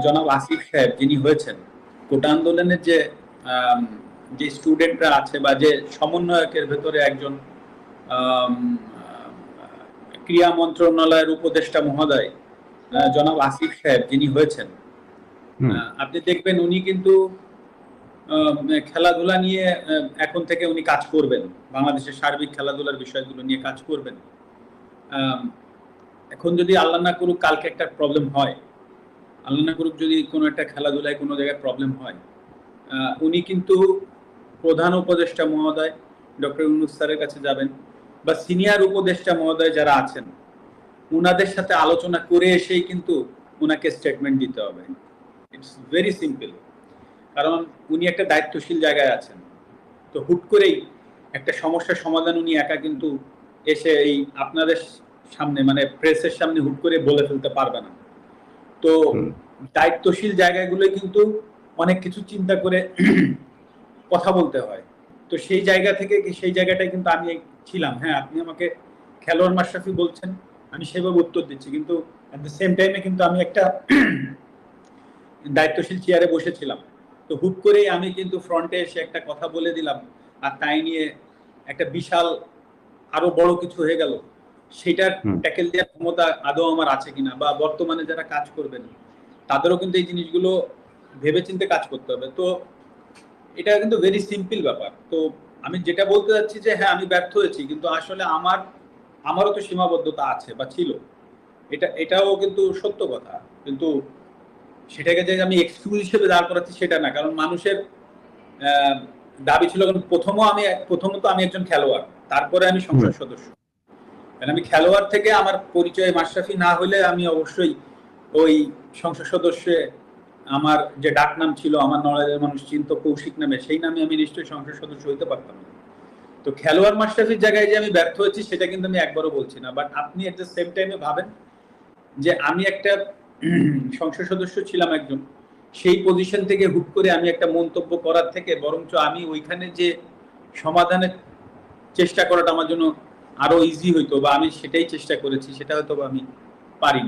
জনাব আসিফ সাহেব যিনি হয়েছেন কোটা আন্দোলনের আম, যে স্টুডেন্টরা আছে বা যে সমন্বয়কের ভেতরে একজন আম, আহ, ক্রীড়া মন্ত্রণালয়ের উপদেষ্টা মহোদয় জনাব আসিফ সাহেব যিনি হয়েছেন, হুম। আপনি দেখবেন উনি কিন্তু খেলাধুলা নিয়ে এখন থেকে উনি কাজ করবেন, বাংলাদেশের সার্বিক খেলাধুলার বিষয়গুলো নিয়ে কাজ করবেন। আম, এখন যদি আল্লাহ না করুক কালকে একটা প্রবলেম হয়, আল্লাহ না করুক যদি কোনো একটা খেলাধুলায় কোনো জায়গায় প্রবলেম হয়, উনি কিন্তু প্রধান উপদেষ্টা মহোদয় ডক্টর ইউনূস স্যারের কাছে যাবেন, বা সিনিয়র উপদেষ্টা মহোদয় যারা আছেন উনাদের সাথে আলোচনা করে এসেই কিন্তু উনাকে স্টেটমেন্ট দিতে হবে। It's very simple. কারণ উনি একটা দায়িত্বশীল জায়গায় আছেন। তো হুট করেই একটা সমস্যার সমাধান উনি একা কিন্তু এসে এই আপনাদের সামনে মানে প্রেসের সামনে হুট করে বলে ফেলতে পারবে না। তো হুম। দায়িত্বশীল জায়গাগুলো কিন্তু অনেক কিছু চিন্তা করে কথা বলতে হয়। তো সেই জায়গা থেকে সেই জায়গাটায় কিন্তু আমি ছিলাম। হ্যাঁ, আপনি আমাকে খেলোয়াড় মাশরাফি বলছেন, আমি সেভাবে উত্তর দিচ্ছি, কিন্তু এট দ্য সেম টাইমে কিন্তু আমি একটা দায়িত্বশীল চেয়ারে বসেছিলাম। তো হুট করেই আমি কিন্তু ফ্রন্টে এসে একটা কথা বলে দিলাম, আর তাই নিয়ে একটা বিশাল আরো বড় কিছু হয়ে গেল। সেটার হুম। ট্যাকেল দেওয়ার ক্ষমতা আদৌ আমার আছে কিনা, বা বর্তমানে যারা কাজ করবেন তাদেরও কিন্তু এই জিনিসগুলো ভেবেচিন্তে কাজ করতে হবে। তো এটা কিন্তু ভেরি সিম্পল ব্যাপার। তো আমি যেটা বলতে চাচ্ছি যে হ্যাঁ আমি ব্যর্থ হয়েছি, কিন্তু আসলে আমারও তো সীমাবদ্ধতা আছে বা ছিল। এটাও কিন্তু সত্য কথা। কিন্তু সেটাকে যে আমি এক্সকিউজ হিসেবে দাঁড় করাচ্ছি সেটা না, কারণ মানুষের আহ, দাবি ছিল, কারণ প্রথমত আমি একজন খেলোয়াড়, তারপরে আমি হুম। সংসদ সদস্য। কারণ আমি খেলোয়াড় থেকে আমার পরিচয় মাশরাফি না হলে আমি অবশ্যই ওই সংসদ সদস্যে আমার যে ডাক নাম ছিল, আমার নলেজের মানুষ চিন্ত কৌশিক নামে, সেই নামে আমি নিশ্চয়ই সংসদ সদস্য হইতে পারতাম না। তো খেলোয়াড় মাশরাফির জায়গায় যে আমি ব্যর্থ হয়েছি সেটা কিন্তু আমি একবারও বলছি না। বাট আপনি এট দ্য সেম টাইমে ভাবেন যে আমি একটা সংসদ সদস্য ছিলাম একজন, সেই পজিশন থেকে হুট করে আমি একটা মন্তব্য করার থেকে বরঞ্চ আমি ওইখানে যে সমাধানের চেষ্টা করাটা আমার জন্য আরো ইজি হইতো, বা আমি সেটাই চেষ্টা করেছি, সেটা হয়তো আমি পারি।